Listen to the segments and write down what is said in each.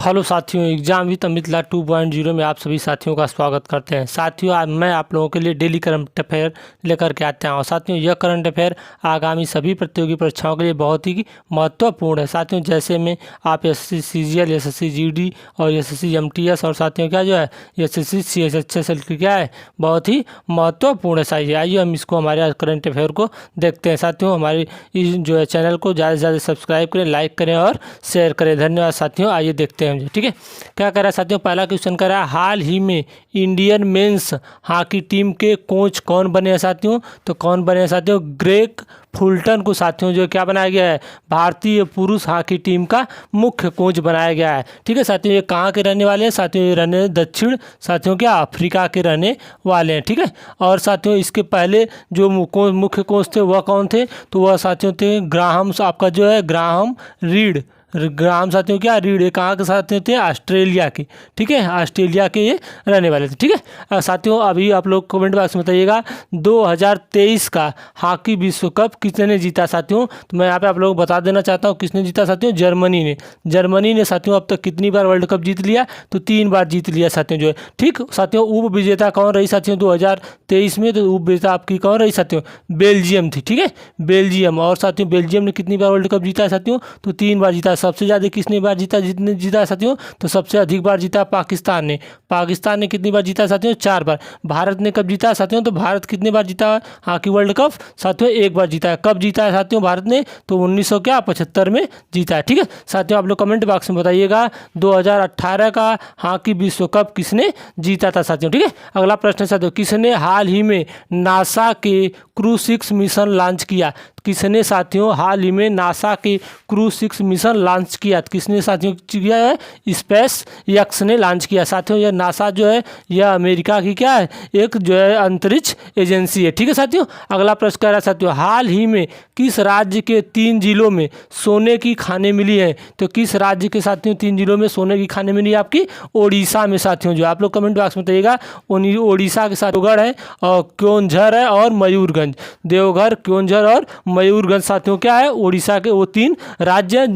Hello साथियों, exam with अमितला 2.0 में आप सभी साथियों का स्वागत करते हैं। साथियों, आज मैं आप लोगों के लिए डेली करंट अफेयर लेकर के आते हैं। और साथियों, यह करंट अफेयर आगामी सभी प्रतियोगी परीक्षाओं के लिए बहुत ही महत्वपूर्ण है। साथियों, जैसे में आप एसएससी सीजीएल, एसएससी जीडी और एसएससी एमटीएस और साथियों क्या जो है एसएससी सीएचएसएल की क्या है बहुत ही महत्वपूर्ण है। साथियों, आइए हम इसको हमारे करंट अफेयर को देखते हैं। साथियों, हमारे इस जो है चैनल को ज़्यादा से ज़्यादा सब्सक्राइब करें, लाइक करें और शेयर करें। धन्यवाद साथियों। आइए देखते हैं। ठीक है, क्या कह रहा है साथियों। पहला क्वेश्चन कह रहा है, हाल ही में इंडियन मेंस हॉकी टीम के कोच कौन बने हैं साथियों। तो कौन बने हैं साथियों, ग्रेग फुलटन को साथियों जो क्या बनाया गया है, भारतीय पुरुष हॉकी टीम का मुख्य कोच बनाया गया है। ठीक है साथियों, ये कहाँ के रहने वाले हैं साथियों, ये रहने दक्षिण साथियों क्या अफ्रीका के रहने वाले हैं। ठीक है, और साथियों इसके पहले जो मुख्य कोच थे वह कौन थे, तो वह साथियों थे ग्राहम, आपका जो है ग्राहम रीड। ग्राम साथियों क्या रीड, ये कहाँ के साथियों थे, ऑस्ट्रेलिया के। ठीक है, ऑस्ट्रेलिया के ये रहने वाले थे। ठीक है साथियों, अभी आप लोग कमेंट बॉक्स में बताइएगा 2023 का हॉकी विश्व कप किसने जीता साथियों। तो मैं यहाँ पे आप लोगों को बता देना चाहता हूँ किसने जीता साथियों, जर्मनी ने। जर्मनी ने साथियों अब तक कितनी बार वर्ल्ड कप जीत लिया, तो 3 बार जीत लिया साथियों जो है। ठीक साथियों, उप विजेता कौन रही साथियों 2023 में, तो उप विजेता आपकी कौन रही साथियों, बेल्जियम थी। ठीक है, बेल्जियम। और साथियों बेल्जियम ने कितनी बार वर्ल्ड कप जीता है साथियों, तो 3 बार जीता। सबसे ज़्यादा किसने बार जीता, जितने जीता साथियों, तो सबसे अधिक बार जीता पाकिस्तान ने। पाकिस्तान ने कितनी बार जीता साथियों, 4 बार। भारत ने कब जीता साथियों, तो भारत कितनी बार जीता हॉकी वर्ल्ड कप साथियों, 1 बार जीता है। कब जीता है साथियों भारत ने, तो 1975 में जीता है। ठीक है साथियों, आप लोग कमेंट बॉक्स में बताइएगा 2018 का हॉकी विश्व कप किसने जीता था साथियों। ठीक है, अगला प्रश्न साथियों, किसने हाल ही में नासा के क्रू 6 मिशन लॉन्च किया। किसने साथियों हाल ही में नासा के क्रू 6 मिशन लॉन्च किया, किसने साथियों किया है, स्पेस एक्स ने लॉन्च किया। साथियों यह नासा जो है यह अमेरिका की क्या है, एक जो है अंतरिक्ष एजेंसी है। ठीक है साथियों, अगला प्रश्न कह रहा है साथियों, हाल ही में किस राज्य के 3 जिलों में सोने की खानें मिली हैं। तो किस राज्य के साथियों 3 जिलों में सोने की खानें मिली है, आपकी ओडिशा में साथियों। जो आप लोग कमेंट बॉक्स में बताइएगा, ओडिशा के साथ देवगढ़ है और क्योंझर है और मयूरगंज। देवघर, क्योंझर और मयूरगंज साथियों क्या है, उड़ीसा के वो 3 राज्य,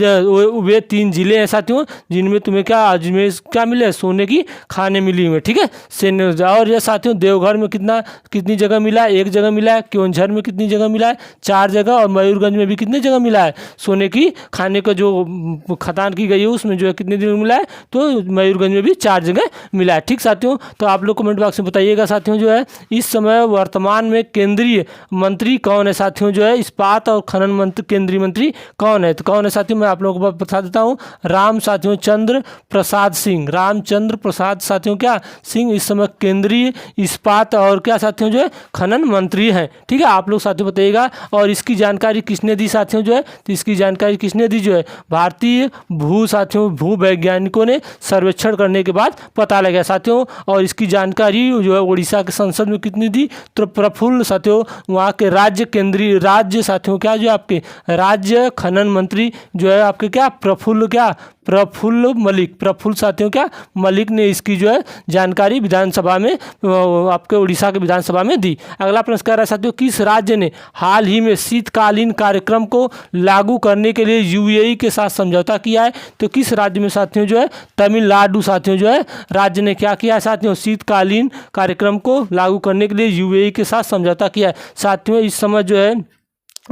वे 3 जिले हैं साथियों जिनमें तुम्हें क्या अजमेर क्या मिले, सोने की खाने मिली हुई है। ठीक है, और ये साथियों देवघर में कितनी जगह मिला है, 1 जगह मिला है। क्योंझर में कितनी जगह मिला है, 4 जगह। और मयूरगंज में भी कितनी जगह मिला है, सोने की खाने का जो खदान की गई है उसमें जो है कितनी जगह मिला है, तो मयूरगंज में भी 4 जगह मिला है। ठीक साथियों, तो आप लोग कमेंट बॉक्स में बताइएगा साथियों जो है इस समय वर्तमान में केंद्रीय मंत्री कौन है साथियों, जो है इस्पात और खनन मंत्री केंद्रीय मंत्री कौन है। तो कौन है साथियों, मैं आप लोगों को बता देता हूँ, रामचंद्र प्रसाद सिंह। रामचंद्र प्रसाद साथियों क्या सिंह इस समय केंद्रीय इस्पात और क्या साथियों जो है खनन मंत्री हैं। ठीक है, आप लोग साथियों बताइएगा। और इसकी जानकारी किसने दी साथियों जो है, तो इसकी जानकारी किसने दी, जो है भारतीय भू वैज्ञानिकों ने सर्वेक्षण करने के बाद पता लगा साथियों। और इसकी जानकारी जो है उड़ीसा के संसद में कितनी दी, तो प्रफुल्ल साथियों वहाँ के राज्य साथियों क्या जो आपके राज्य खनन मंत्री जो है आपके क्या प्रफुल्ल मलिक। प्रफुल्ल साथियों क्या मलिक ने इसकी जो है जानकारी विधानसभा में आपके उड़ीसा के विधानसभा में दी। अगला प्रश्न कह रहा है साथियों, किस राज्य ने हाल ही में शीतकालीन कार्यक्रम को लागू करने के लिए यूएई के साथ समझौता किया है। तो किस राज्य में साथियों जो है, तमिलनाडु साथियों जो है राज्य ने क्या किया है साथियों, शीतकालीन कार्यक्रम को लागू करने के लिए यूएई के साथ समझौता किया है। साथियों इस समय जो है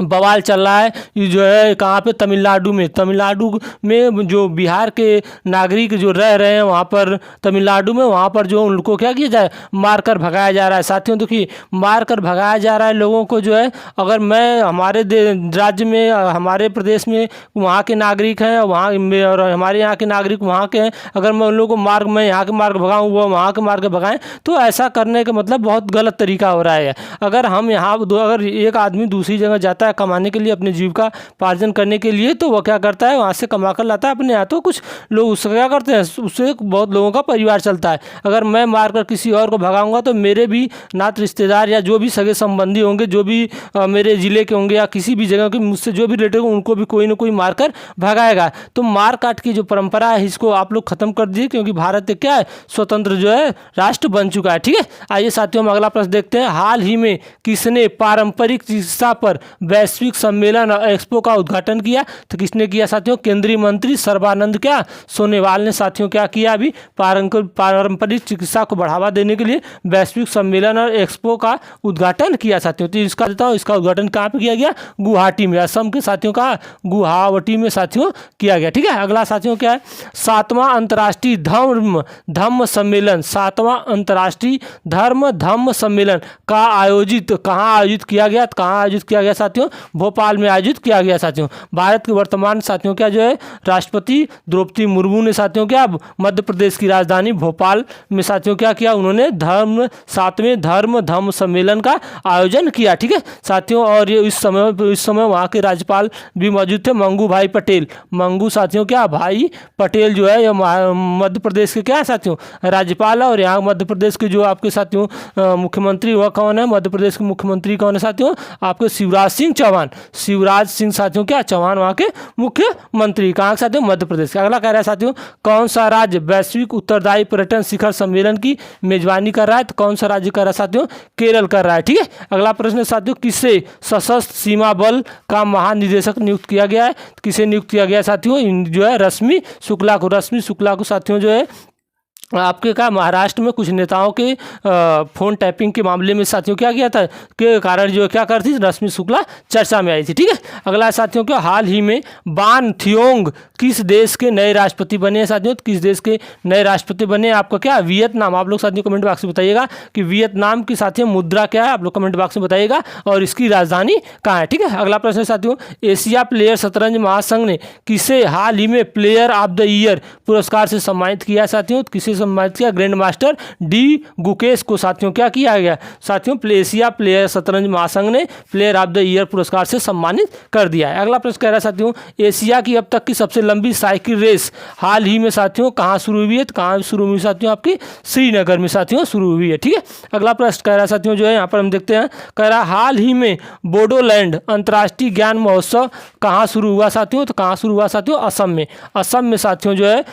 बवाल चल रहा है, ये जो है कहाँ पे, तमिलनाडु में जो बिहार के नागरिक जो रह रहे हैं वहाँ पर तमिलनाडु में, वहाँ पर जो उनको क्या किया जाए, मारकर भगाया जा रहा है साथियों। देखिए मारकर भगाया जा रहा है लोगों को जो है, अगर मैं हमारे राज्य में हमारे प्रदेश में वहाँ के नागरिक हैं वहाँ और हमारे यहाँ के नागरिक वहाँ के हैं, अगर मैं उन लोगों को मैं यहाँ के मार के भगाऊँ वो वहाँ के मार के भगाएं, तो ऐसा करने का मतलब बहुत गलत तरीका हो रहा है। अगर हम यहाँ अगर एक आदमी दूसरी जगह जाता है कमाने के लिए, अपने जीविका पार्जन करने के लिए, तो वह क्या करता है वहाँ से कमा कर लाता है अपने यहाँ। तो कुछ लोग उससे क्या करते हैं, उससे बहुत लोगों का परिवार चलता है। अगर मैं मारकर किसी और को भगाऊंगा तो मेरे भी नात रिश्तेदार या जो भी सगे संबंधी होंगे, जो भी मेरे ज़िले के होंगे या किसी भी जगह के मुझसे जो भी रिलेटेड होंगे, उनको भी कोई ना कोई मारकर भगाएगा। तो मार काट की जो परंपरा है इसको आप लोग खत्म कर दीजिए, क्योंकि भारत क्या है, स्वतंत्र जो है राष्ट्र बन चुका है। ठीक है, आइए साथियों हम अगला प्रश्न देखते हैं, हाल ही में किसने पारंपरिक चिकित्सा पर वैश्विक सम्मेलन एक्सपो का उद्घाटन किया? तो किसने किया साथियों? केंद्रीय मंत्री सर्बानंद क्या सोनोवाल ने साथियों क्या किया? अभी पारंपरिक चिकित्सा को बढ़ावा देने के लिए वैश्विक सम्मेलन और एक्सपो का उद्घाटन किया साथियों। तो इसका देता हूँ, इसका उद्घाटन कहाँ पे किया गया? गुवाहाटी में, असम के साथियों का गुवाहाटी में साथियों किया गया। ठीक है, अगला साथियों क्या है? 7वां अंतर्राष्ट्रीय धम्म सम्मेलन, 7वां अंतर्राष्ट्रीय धम्म सम्मेलन का आयोजित कहाँ आयोजित किया गया? कहाँ आयोजित किया गया साथियों? भोपाल में आयोजित किया गया साथियों। भारत के वर्तमान साथियों क्या जो है राष्ट्रपति द्रौपदी मुर्मू ने साथियों क्या मध्य प्रदेश की राजधानी भोपाल में साथियों क्या किया? उन्होंने 7वें धम्म सम्मेलन का आयोजन किया। ठीक है साथियों, और ये इस समय वहाँ के राज्यपाल भी मौजूद थे, मंगू भाई पटेल। मंगू साथियों क्या भाई पटेल जो है ये मध्य प्रदेश के क्या है साथियों? राज्यपाल है। और यहाँ मध्य प्रदेश के जो आपके साथियों मुख्यमंत्री वह कौन है? मध्य प्रदेश के मुख्यमंत्री कौन है साथियों? आपके शिवराज सिंह चौहान। शिवराज सिंह साथियों क्या चौहान वहाँ के मुख्यमंत्री। कहाँ के साथियों? मध्य प्रदेश के। अगला कह रहा है साथियों कौन सा राज्य वैश्विक उत्तरदायी पर्यटन शिखर सम्मेलन की मेजबानी कर रहा है? तो कौन सा राज्य कर रहा है साथियों? केरल कर रहा है। ठीक है, अगला प्रश्न साथियों किसे सशस्त्र सीमा बल का महानिदेशक नियुक्त किया गया है? किसे नियुक्त किया गया साथियों? जो है रश्मि शुक्ला को। रश्मि शुक्ला को साथियों जो है आपके का महाराष्ट्र में कुछ नेताओं के फ़ोन टैपिंग के मामले में साथियों क्या किया था के कारण जो क्या करती रश्मि शुक्ला चर्चा में आई थी। ठीक है, अगला साथियों क्या हाल ही में बान थियोंग किस देश के नए राष्ट्रपति बने हैं साथियों? किस देश के नए राष्ट्रपति बने? आपका क्या वियतनाम। आप लोग साथियों कमेंट बॉक्स में बताइएगा कि वियतनाम की साथियों मुद्रा क्या है? आप लोग कमेंट बॉक्स में बताइएगा और इसकी राजधानी कहाँ है। ठीक है, अगला प्रश्न साथियों एशिया प्लेयर शतरंज महासंघ ने किसे हाल ही में प्लेयर ऑफ द ईयर पुरस्कार से सम्मानित किया साथियों? किसे सम्मानित किया? ग्रैंड मास्टर डी गुकेश को साथियों क्या किया गया साथियों? एशिया प्लेयर शतरंज महासंघ ने प्लेयर ऑफ द ईयर पुरस्कार से सम्मानित कर दिया है। अगला प्रश्न कह रहा है साथियों एशिया की अब तक की सबसे लंबी साइकिल रेस हाल ही में साथियों कहाँ शुरू हुई है? तो कहाँ शुरू हुई साथियों? आपकी श्रीनगर में साथियों शुरू हुई है। ठीक है, अगला प्रश्न कह रहा है साथियों जो है यहाँ पर हम देखते हैं कह रहा है हाल ही में बोडोलैंड अंतर्राष्ट्रीय ज्ञान महोत्सव कहाँ शुरू हुआ साथियों? तो कहाँ शुरू हुआ साथियों? असम में। असम में साथियों जो है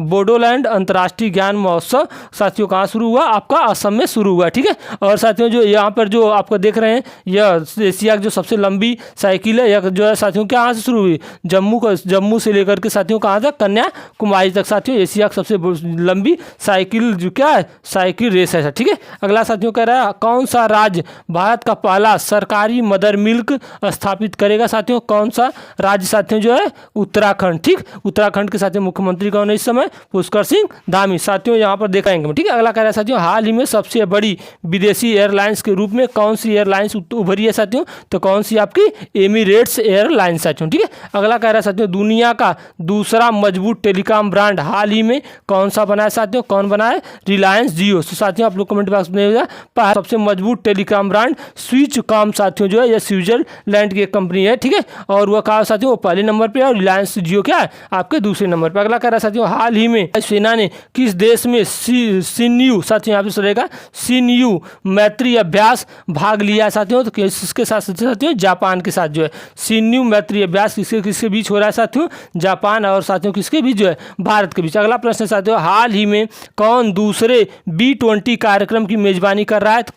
बोडोलैंड अंतर्राष्ट्रीय ज्ञान महोत्सव साथियों कहाँ शुरू हुआ? आपका असम में शुरू हुआ। ठीक है, और साथियों जो यहाँ पर जो आपको देख रहे हैं यह एशिया की जो सबसे लंबी साइकिल है यह जो है साथियों कहाँ से शुरू हुई? जम्मू से लेकर के साथियों कहाँ तक? कन्याकुमारी तक साथियों एशिया की सबसे लंबी साइकिल जो क्या है साइकिल रेस है। ठीक है, अगला साथियों कह रहा है कौन सा राज्य भारत का पहला सरकारी मदर मिल्क स्थापित करेगा साथियों? कौन सा राज्य साथियों जो है? उत्तराखंड। ठीक, उत्तराखंड के साथियों मुख्यमंत्री कौन है इस समय? पुष्कर सिंह धामी साथियों यहाँ पर देखेंगे। ठीक है, अगला कह रहा है साथियों हाल ही में सबसे बड़ी विदेशी एयरलाइंस के रूप में कौन सी एयरलाइंस उभरी है साथियों? तो कौन सी? आपकी एमिरेट्स एयरलाइंस साथियों। ठीक है, अगला कह रहा है साथियों दुनिया का दूसरा मजबूत टेलीकॉम ब्रांड हाल ही में कौन सा बना है साथियों? कौन बना है? रिलायंस जियो। तो साथियों आप लोग कमेंट बॉक्स में सबसे मजबूत टेलीकॉम ब्रांड स्विच कॉम साथियों जो है यह स्विट्जरलैंड की एक कंपनी है। ठीक है, और वह कहा साथियों वो पहले नंबर पे और रिलायंस जियो क्या है आपके दूसरे नंबर पे। अगला कह रहा है साथियों हाल ही में सेना ने किस देश में सिन्यू साथियों यहाँ पे सुनेगा सिन्यू मैत्री अभ्यास भाग लिया साथियों? तो किसके साथ साथियों? जापान के साथ जो है सिन्यू मैत्री अभ्यास किसके बीच हो रहा है साथियों? जापान और साथियों किसके बीच जो है? भारत के बीच। अगला प्रश्न साथियों हाल ही में कौन दूसरे B20 कार्यक्रम की मेजबानी कर रहा है? तो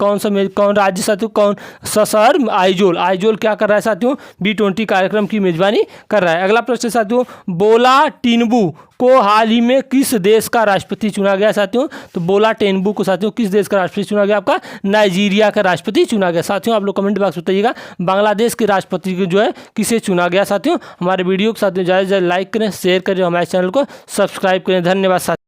कौन राज्य साथियों? कौन शहर? आइजोल क्या कर रहा है साथियों? B20 कार्यक्रम की मेजबानी कर रहा है। अगला प्रश्न साथियों बोला टिनुबू को हाल ही में किस देश का राष्ट्रपति चुना गया साथियों? तो बोला टिनुबू को साथियों किस देश का राष्ट्रपति चुना गया? आपका नाइजीरिया का राष्ट्रपति चुना गया। साथियों आप लोग कमेंट बॉक्स बताइएगा बांग्लादेश के राष्ट्रपति जो है किसे चुना गया साथियों? हमारे वीडियो के साथियों ज़्यादा से ज़्यादा लाइक करें, शेयर करें, हमारे चैनल को सब्सक्राइब करें। धन्यवाद साथियों।